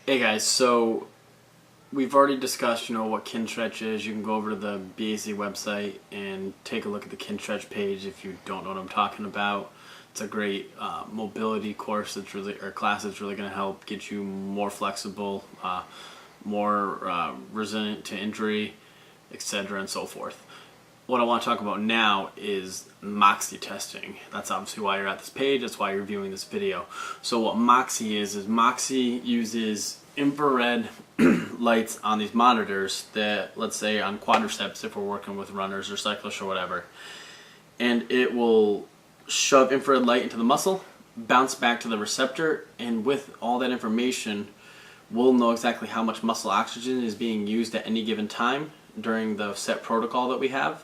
Hey guys, so we've already discussed, what Kinstretch is. You can go over to the BAC website and take a look at the Kinstretch page if you don't know what I'm talking about. It's a great mobility course or class that's really going to help get you more flexible, more resilient to injury, etc. and so forth. What I want to talk about now is Moxy testing. That's obviously why you're at this page. That's why you're viewing this video. So what Moxy is Moxy uses infrared lights on these monitors that, let's say on quadriceps, if we're working with runners or cyclists or whatever, and it will shove infrared light into the muscle, bounce back to the receptor, and with all that information, we'll know exactly how much muscle oxygen is being used at any given time during the set protocol that we have.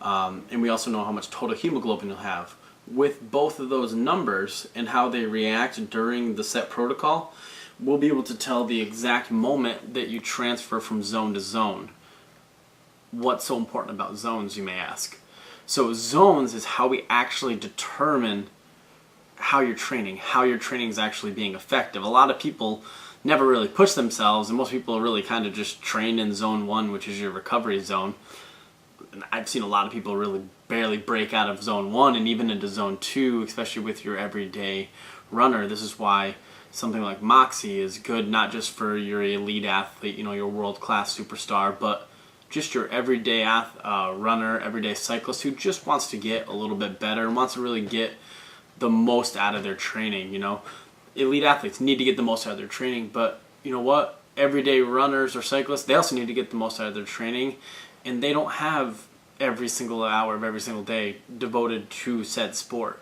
And we also know how much total hemoglobin you'll have. With both of those numbers and how they react during the set protocol, we'll be able to tell the exact moment that you transfer from zone to zone. What's so important about zones, you may ask? So zones is how we actually determine how you're training is actually being effective. A lot of people never really push themselves, and most people really kind of just train in zone 1, which is your recovery zone. And I've seen a lot of people really barely break out of zone 1 and even into zone 2, especially with your everyday runner. This is why something like Moxy is good, not just for your elite athlete, your world-class superstar, but just your everyday runner, everyday cyclist who just wants to get a little bit better and wants to really get the most out of their training. Elite athletes need to get the most out of their training, but you know what? Everyday runners or cyclists, they also need to get the most out of their training, and they don't have every single hour of every single day devoted to said sport.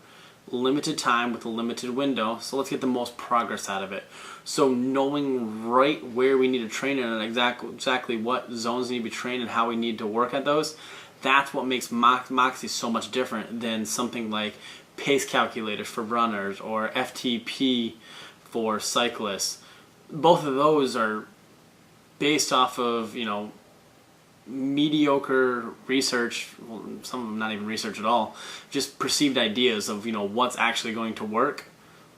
Limited time with a limited window, so let's get the most progress out of it. So knowing right where we need to train and exactly what zones need to be trained and how we need to work at those, that's what makes Moxy so much different than something like pace calculators for runners or FTP for cyclists. Both of those are based off of, mediocre research, well, some of them not even research at all, just perceived ideas of what's actually going to work,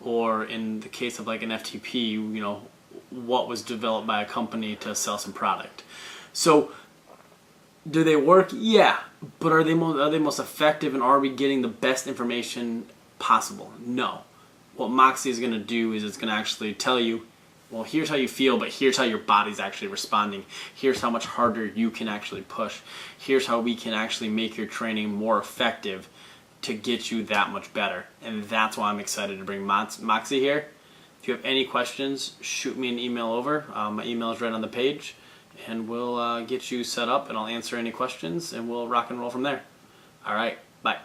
or in the case of like an FTP, what was developed by a company to sell some product. So do they work? Yeah, but are they most effective, and are we getting the best information possible? No. What Moxy is going to do is it's going to actually tell you, well, here's how you feel, but here's how your body's actually responding. Here's how much harder you can actually push. Here's how we can actually make your training more effective to get you that much better. And that's why I'm excited to bring Moxy here. If you have any questions, shoot me an email over. My email is right on the page, and we'll get you set up, and I'll answer any questions, and we'll rock and roll from there. All right, bye.